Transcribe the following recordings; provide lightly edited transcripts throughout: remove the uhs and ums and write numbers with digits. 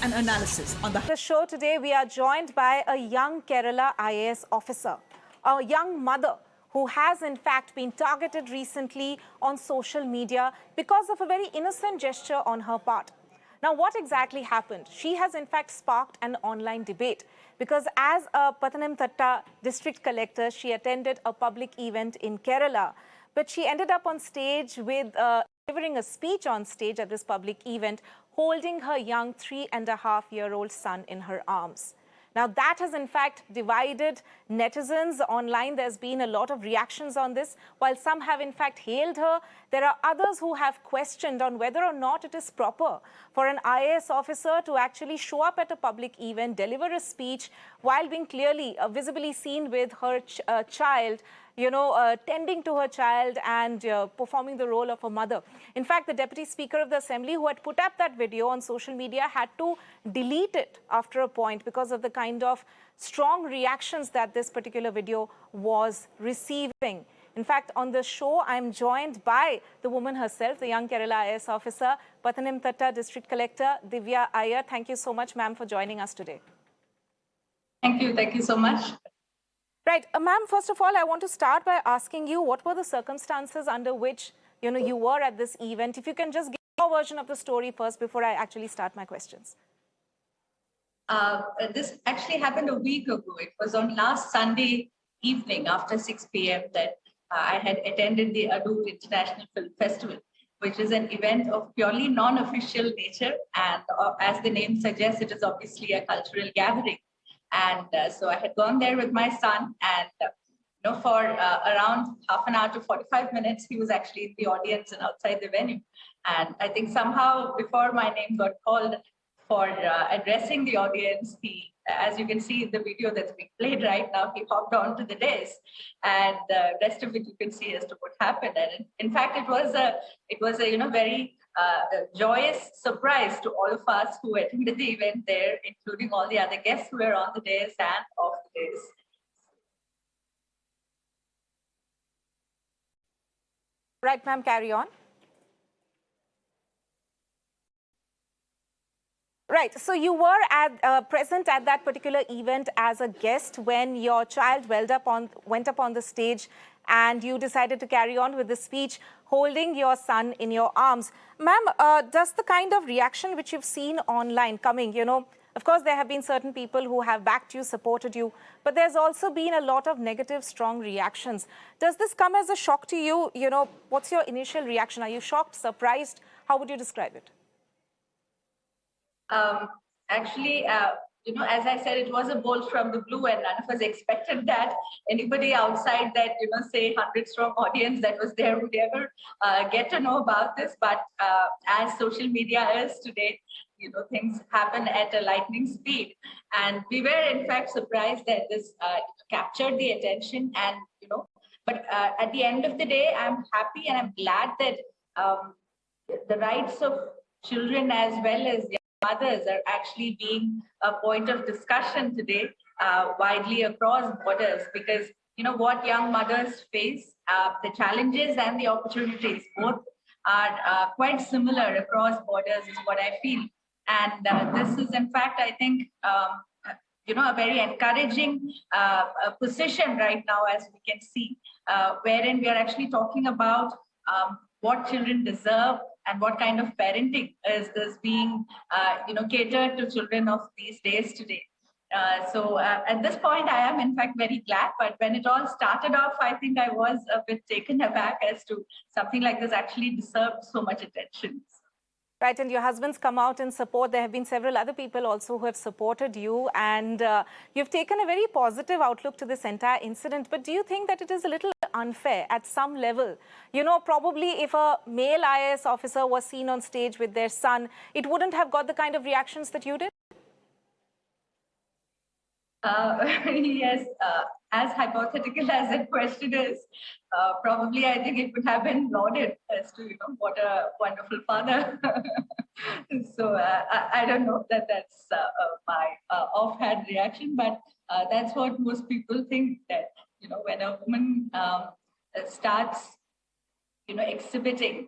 and analysis on The show today, we are joined by a young Kerala IAS officer, a young mother who has in fact been targeted recently on social media because of a very innocent gesture on her part. Now, what exactly happened? She has in fact sparked an online debate because as a Pathanamthitta district collector, she attended a public event in Kerala, but she ended up on stage with delivering a speech on stage at this public event, holding her young 3.5-year-old son in her arms. Now, that has in fact divided netizens online. There's been a lot of reactions on this. While some have in fact hailed her, there are others who have questioned on whether or not it is proper for an IAS officer to actually show up at a public event, deliver a speech, while being clearly, visibly seen with her child, tending to her child and performing the role of a mother. In fact, the Deputy Speaker of the Assembly, who had put up that video on social media, had to delete it after a point because of the kind of strong reactions that this particular video was receiving. In fact, on the show, I'm joined by the woman herself, the young Kerala IAS officer, Pathanamthitta District Collector, Divya Iyer. Thank you so much, ma'am, for joining us today. Thank you so much. Right, ma'am, first of all, I want to start by asking you, what were the circumstances under which, you were at this event? If you can just give your version of the story first before I actually start my questions. This actually happened a week ago. It was on last Sunday evening after 6 p.m. that I had attended the Adoor International Film Festival, which is an event of purely non-official nature. And as the name suggests, it is obviously a cultural gathering. And so I had gone there with my son, and for around half an hour to 45 minutes, he was actually in the audience and outside the venue. And I think somehow before my name got called for addressing the audience, he, as you can see in the video that's being played right now, he hopped onto the dais, and the rest of it you can see as to what happened. And in fact, it was a very joyous surprise to all of us who attended the event there, including all the other guests who were on the dais and off the dais. Right, ma'am, carry on. Right, so you were present at that particular event as a guest when your child went up on the stage and you decided to carry on with the speech holding your son in your arms. Ma'am, does the kind of reaction which you've seen online coming, of course, there have been certain people who have backed you, supported you, but there's also been a lot of negative, strong reactions. Does this come as a shock to you? What's your initial reaction? Are you shocked, surprised? How would you describe it? Actually, as I said, it was a bolt from the blue, and none of us expected that anybody outside that, say 100-strong audience that was there would ever get to know about this. But as social media is today, things happen at a lightning speed. And we were in fact surprised that this captured the attention, and, but at the end of the day, I'm happy and I'm glad that the rights of children as well as mothers are actually being a point of discussion today widely across borders, because what young mothers face, the challenges and the opportunities both are quite similar across borders is what I feel. And this is in fact, I think, a very encouraging position right now, as we can see, wherein we are actually talking about what children deserve and what kind of parenting is being, catered to children of these days today. So at this point, I am in fact very glad. But when it all started off, I think I was a bit taken aback as to something like this actually deserved so much attention. Right, and your husband's come out in support. There have been several other people also who have supported you, and you've taken a very positive outlook to this entire incident. But do you think that it is a little unfair at some level? Probably if a male IAS officer was seen on stage with their son, it wouldn't have got the kind of reactions that you did? Yes, as hypothetical as that question is, probably I think it would have been lauded as to, what a wonderful father. So I don't know if that's my offhand reaction, but that's what most people think, that, when a woman starts, exhibiting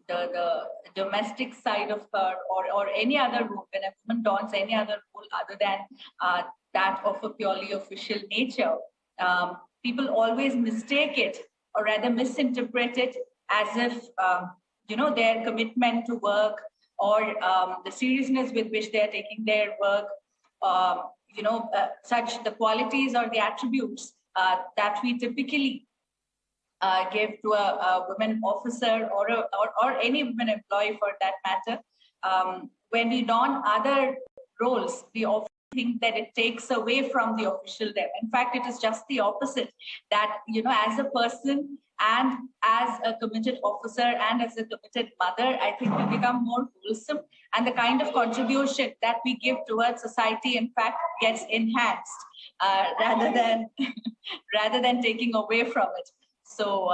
the domestic side of her, or any other role, when a woman dons any other role other than that of a purely official nature, people always mistake it, or rather misinterpret it, as if their commitment to work, or the seriousness with which they are taking their work, such the qualities or the attributes that we typically give to a women officer, or any women employee for that matter. When we don other roles, we often think that it takes away from the official them. In fact, it is just the opposite. That, as a person, and as a committed officer, and as a committed mother, I think we become more wholesome, and the kind of contribution that we give towards society, in fact, gets enhanced, rather than rather than taking away from it. So,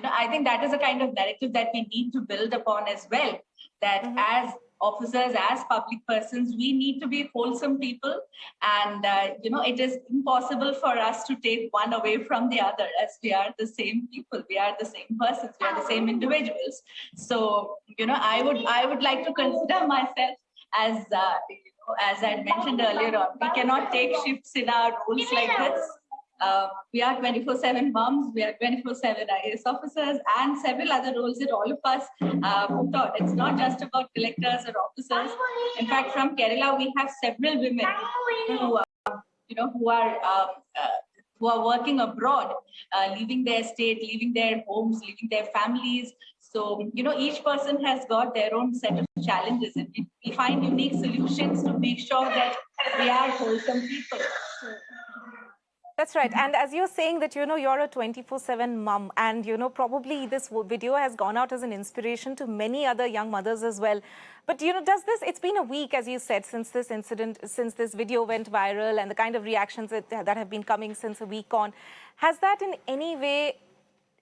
I think that is a kind of narrative that we need to build upon as well. That as officers, as public persons, we need to be wholesome people, and it is impossible for us to take one away from the other, as we are the same people, we are the same persons, we are the same individuals. So, I would like to consider myself as as I mentioned earlier on, we cannot take shifts in our roles like this. We are 24/7 moms, we are 24/7 IAS officers, and several other roles that all of us put on. It's not just about collectors or officers. In fact, from Kerala, we have several women who, who are working abroad, leaving their state, leaving their homes, leaving their families. So, each person has got their own set of challenges, and we find unique solutions to make sure that we are wholesome people. That's right. And as you're saying that, you're a 24/7 mom, and, probably this video has gone out as an inspiration to many other young mothers as well. But, it's been a week, as you said, since this incident, since this video went viral, and the kind of reactions that have been coming since a week on. Has that in any way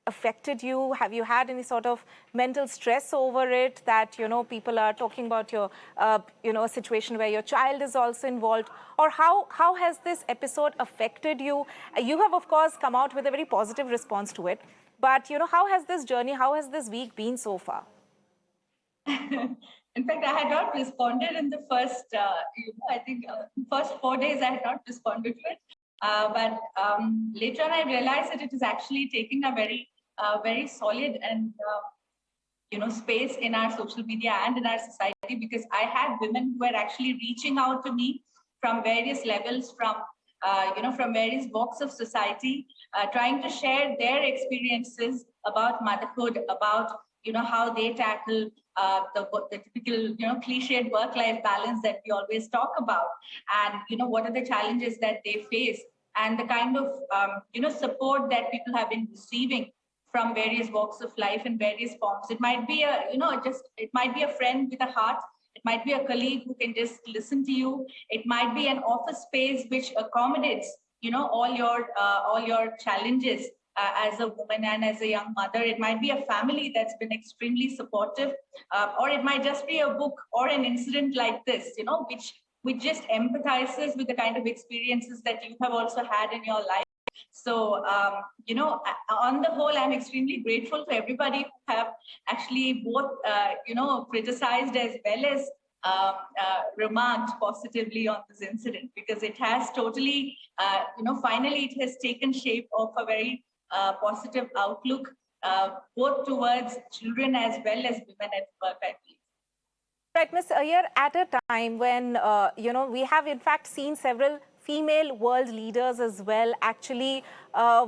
affected you? Have you had any sort of mental stress over it, that, people are talking about your, a situation where your child is also involved? Or how has this episode affected you? You have, of course, come out with a very positive response to it. But, how has this journey, how has this week been so far? In fact, I had not responded in the first, I think, first 4 days I had not responded to it. But later on, I realized that it is actually taking a very solid and space in our social media and in our society, because I had women who were actually reaching out to me from various levels, from various walks of society, trying to share their experiences about motherhood, about how they tackle the typical cliched work-life balance that we always talk about, and what are the challenges that they face, and the kind of support that people have been receiving from various walks of life in various forms. It might be it might be a friend with a heart. It might be a colleague who can just listen to you. It might be an office space which accommodates all your challenges as a woman and as a young mother. It might be a family that's been extremely supportive, or it might just be a book or an incident like this, which just empathizes with the kind of experiences that you have also had in your life. So, on the whole, I'm extremely grateful to everybody who have actually both, criticized as well as remarked positively on this incident, because it has totally, finally, it has taken shape of a very positive outlook, both towards children as well as women at work, I believe. Right, Ms. Iyer, at a time when, we have in fact seen several female world leaders as well, actually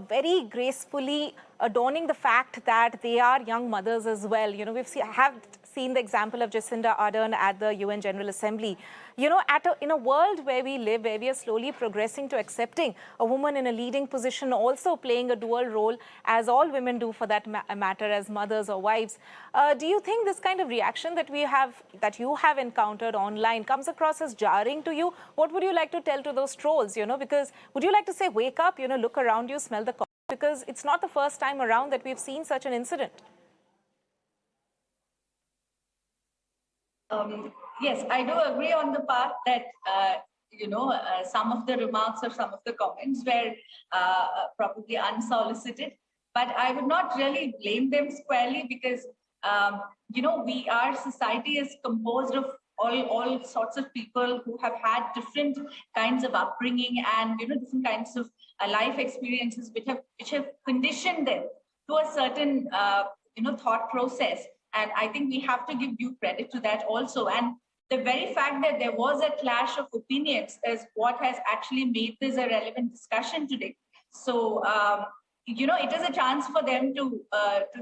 very gracefully adorning the fact that they are young mothers as well. We've seen the example of Jacinda Ardern at the UN General Assembly. In a world where we live, where we are slowly progressing to accepting a woman in a leading position, also playing a dual role, as all women do for that matter, as mothers or wives. Do you think this kind of reaction that you have encountered online comes across as jarring to you? What would you like to tell to those trolls? Because would you like to say, wake up, look around you, smell the coffee? Because it's not the first time around that we've seen such an incident. Yes, I do agree on the part that, some of the remarks or some of the comments were probably unsolicited, but I would not really blame them squarely, because our society is composed of all sorts of people who have had different kinds of upbringing and different kinds of life experiences which have conditioned them to a certain thought process. And I think we have to give due credit to that also. And the very fact that there was a clash of opinions is what has actually made this a relevant discussion today. So it is a chance for them to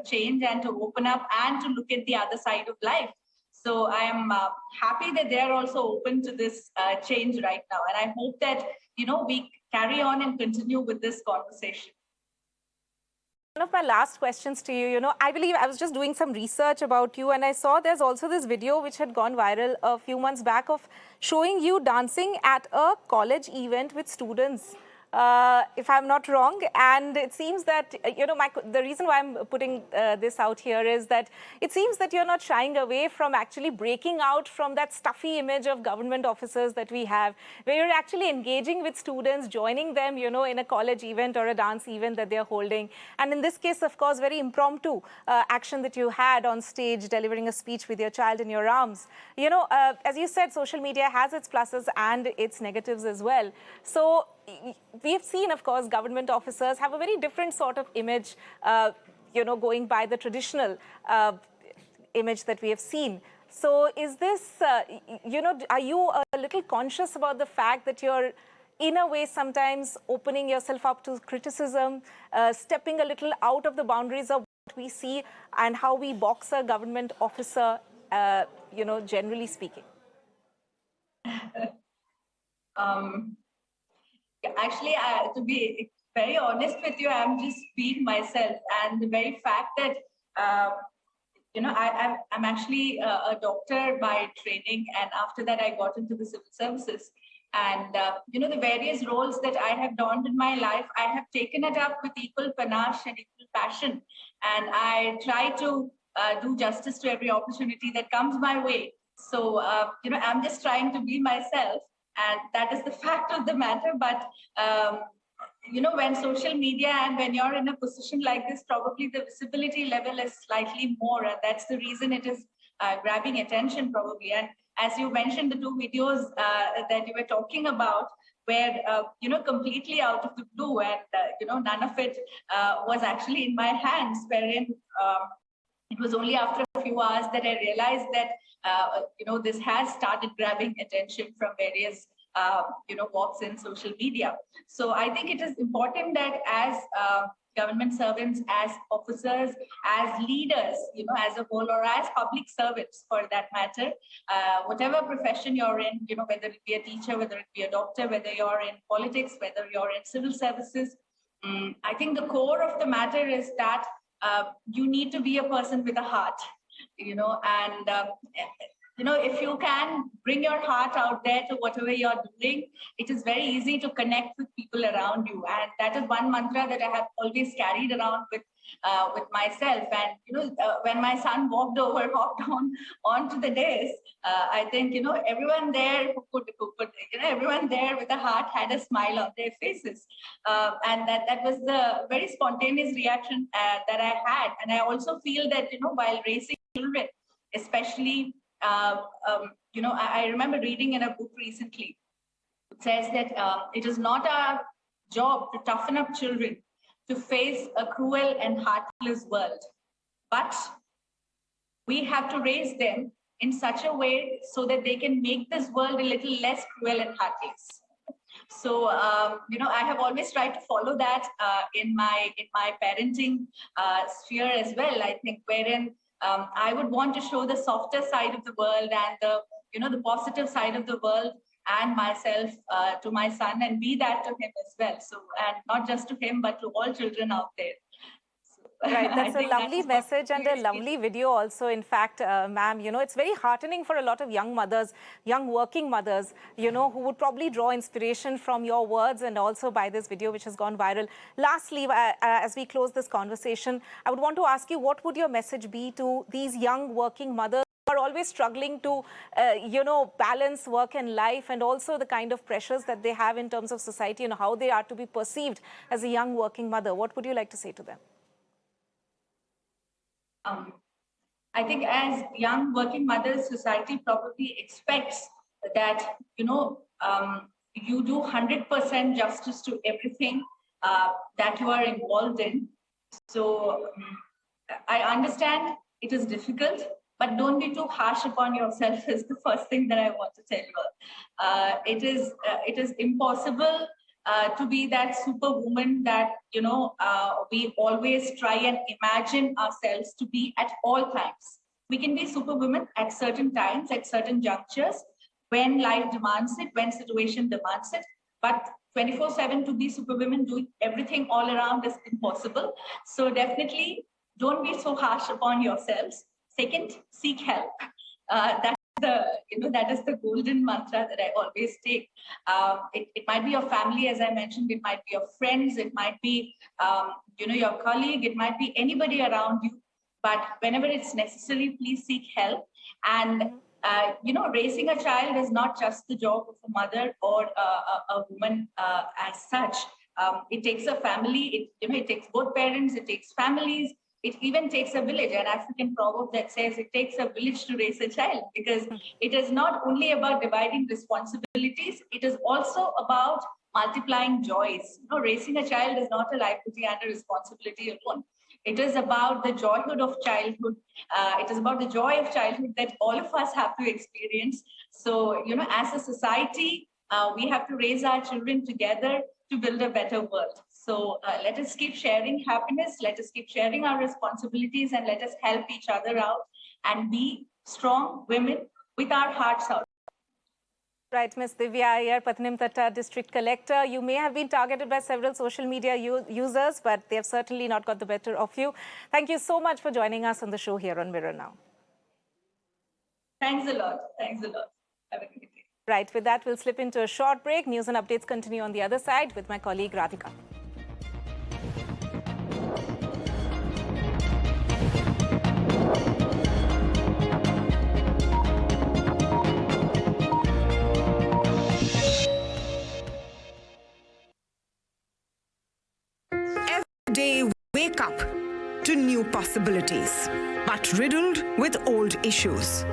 change and to open up and to look at the other side of life. So I am happy that they are also open to this change right now. And I hope that, we carry on and continue with this conversation. One of my last questions to you, I believe I was just doing some research about you and I saw there's also this video which had gone viral a few months back of showing you dancing at a college event with students. If I'm not wrong, and it seems that, the reason why I'm putting this out here is that it seems that you're not shying away from actually breaking out from that stuffy image of government officers that we have, where you're actually engaging with students, joining them, in a college event or a dance event that they're holding. And in this case, of course, very impromptu action that you had on stage, delivering a speech with your child in your arms. As you said, social media has its pluses and its negatives as well. So we have seen, of course, government officers have a very different sort of image, going by the traditional image that we have seen. So is this, are you a little conscious about the fact that you're, in a way, sometimes opening yourself up to criticism, stepping a little out of the boundaries of what we see and how we box a government officer, generally speaking? Actually, to be very honest with you, I'm just being myself. And the very fact that, I'm actually a doctor by training. And after that, I got into the civil services. And, the various roles that I have donned in my life, I have taken it up with equal panache and equal passion. And I try to do justice to every opportunity that comes my way. So, I'm just trying to be myself. And that is the fact of the matter. But, when social media and when you're in a position like this, probably the visibility level is slightly more. And that's the reason it is grabbing attention, probably. And as you mentioned, the two videos that you were talking about were, completely out of the blue. And, none of it was actually in my hands, wherein it was only after a few hours that I realized that, this has started grabbing attention from various, walks in social media. So I think it is important that as government servants, as officers, as leaders, as a whole, or as public servants for that matter, whatever profession you're in, whether it be a teacher, whether it be a doctor, whether you're in politics, whether you're in civil services, I think the core of the matter is that you need to be a person with a heart, and if you can bring your heart out there to whatever you're doing, it is very easy to connect with people around you. And that is one mantra that I have always carried around with myself. And, when my son hopped onto the dais, I think, everyone there everyone there with a heart had a smile on their faces. And that was the very spontaneous reaction that I had. And I also feel that, while raising children, especially, I remember reading in a book recently, it says that it is not our job to toughen up children to face a cruel and heartless world, but we have to raise them in such a way so that they can make this world a little less cruel and heartless. So, I have always tried to follow that in my parenting sphere as well. I think wherein I would want to show the softer side of the world and the positive side of the world and myself to my son, and be that to him as well. So, and not just to him, but to all children out there. Right, that's a lovely message and a lovely video also. In fact, ma'am, it's very heartening for a lot of young mothers, young working mothers, who would probably draw inspiration from your words and also by this video which has gone viral. Lastly, as we close this conversation, I would want to ask you, what would your message be to these young working mothers who are always struggling to, balance work and life, and also the kind of pressures that they have in terms of society and how they are to be perceived as a young working mother? What would you like to say to them? I think as young working mothers, society probably expects that, you do 100% justice to everything that you are involved in. So I understand it is difficult, but don't be too harsh upon yourself is the first thing that I want to tell you. It is impossible to be that superwoman that, we always try and imagine ourselves to be at all times. We can be superwoman at certain times, at certain junctures, when life demands it, when situation demands it. But 24/7 to be superwoman, doing everything all around is impossible. So definitely don't be so harsh upon yourselves. Second, seek help. That is the golden mantra that I always take. It might be your family, as I mentioned, it might be your friends, it might be your colleague, it might be anybody around you. But whenever it's necessary, please seek help. And raising a child is not just the job of a mother or a woman as such. It takes a family. It takes both parents. It takes families. It even takes a village, an African proverb that says it takes a village to raise a child, because it is not only about dividing responsibilities, it is also about multiplying joys. Raising a child is not a liability and a responsibility alone. It is about the joyhood of childhood. It is about the joy of childhood that all of us have to experience. So, as a society, we have to raise our children together to build a better world. So let us keep sharing happiness, let us keep sharing our responsibilities, and let us help each other out and be strong women with our hearts out. Right, Ms. Divya Iyer, Pathanamthitta District Collector. You may have been targeted by several social media users, but they have certainly not got the better of you. Thank you so much for joining us on the show here on Mirror Now. Thanks a lot. Thanks a lot. Have a good day. Right, with that, we'll slip into a short break. News and updates continue on the other side with my colleague Radhika. Day wake up to new possibilities, but riddled with old issues.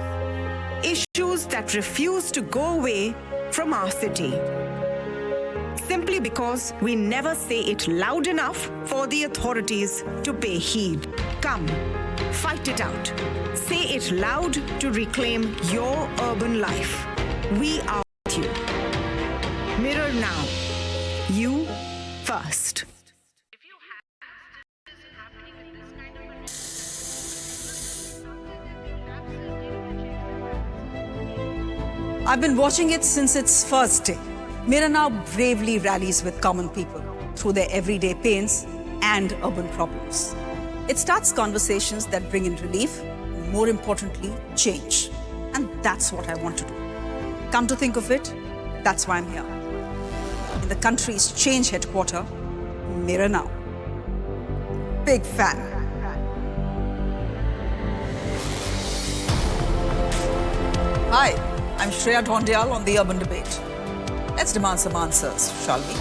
Issues that refuse to go away from our city. Simply because we never say it loud enough for the authorities to pay heed. Come, fight it out. Say it loud to reclaim your urban life. We are with you. Mirror Now. You first. I've been watching it since its first day. Mirror Now bravely rallies with common people through their everyday pains and urban problems. It starts conversations that bring in relief, and more importantly, change. And that's what I want to do. Come to think of it, that's why I'm here. In the country's change headquarters, Mirror Now. Big fan. Hi. I'm Shreya Dhondial on The Urban Debate. Let's demand some answers, shall we?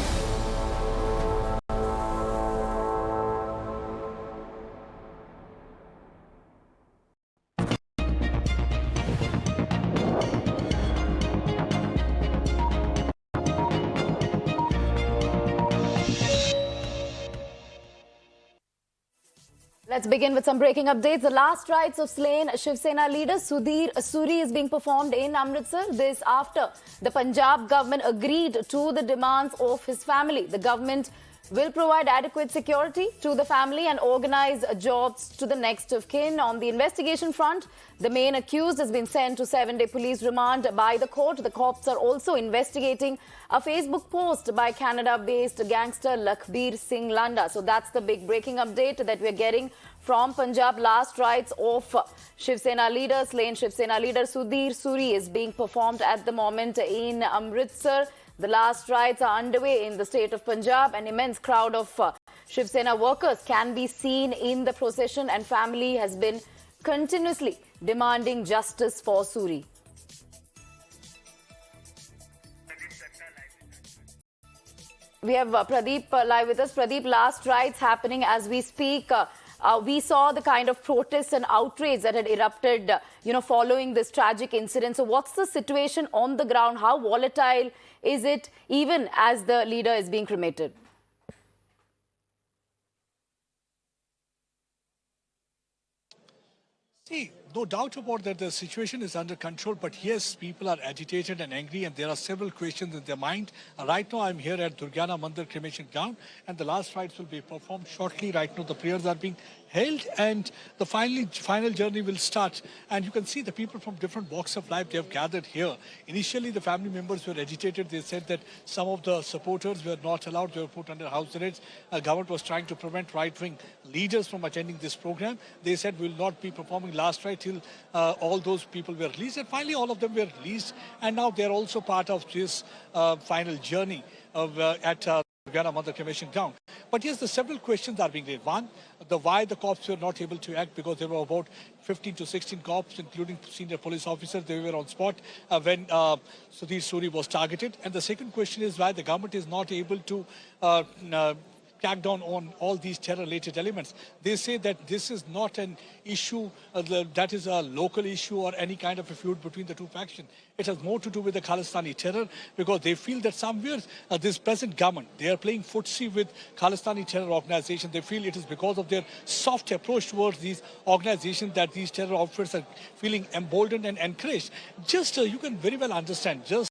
Let's begin with some breaking updates. The last rites of slain Shiv Sena leader Sudhir Suri is being performed in Amritsar. This after the Punjab government agreed to the demands of his family. The government will provide adequate security to the family and organize jobs to the next of kin. On the investigation front, the main accused has been sent to 7-day police remand by the court. The cops are also investigating a Facebook post by Canada-based gangster Lakhbir Singh Landa. So that's the big breaking update that we're getting from Punjab. Last rites of Shiv Sena leader, slain Shiv Sena leader Sudhir Suri is being performed at the moment in Amritsar. The last rites are underway in the state of Punjab. An immense crowd of Shiv Sena workers can be seen in the procession, and family has been continuously demanding justice for Suri. We have Pradeep live with us. Pradeep, last rites happening as we speak. We saw the kind of protests and outrage that had erupted, following this tragic incident. So what's the situation on the ground? How volatile is it, even as the leader is being cremated? See, no doubt about that the situation is under control, but yes, people are agitated and angry, and there are several questions in their mind. Right now, I'm here at Durgana Mandir cremation ground, and the last rites will be performed shortly. Right now, the prayers are being held, and the final journey will start. And you can see the people from different walks of life, they have gathered here. Initially, the family members were agitated. They said that some of the supporters were not allowed. They were put under house arrest. Government was trying to prevent right-wing leaders from attending this program. They said we will not be performing last rite till all those people were released. And finally, all of them were released. And now they're also part of this final journey at Durgana Mandir cremation ground. But yes, the several questions are being raised. One, why the cops were not able to act, because there were about 15 to 16 cops, including senior police officers. They were on spot when Sudhir Suri was targeted. And the second question is why the government is not able to crack down on all these terror-related elements. They say that this is not an issue that is a local issue or any kind of a feud between the two factions. It has more to do with the Khalistani terror, because they feel that somewhere this present government, they are playing footsie with Khalistani terror organizations. They feel it is because of their soft approach towards these organizations that these terror outfits are feeling emboldened and encouraged. Just you can very well understand, just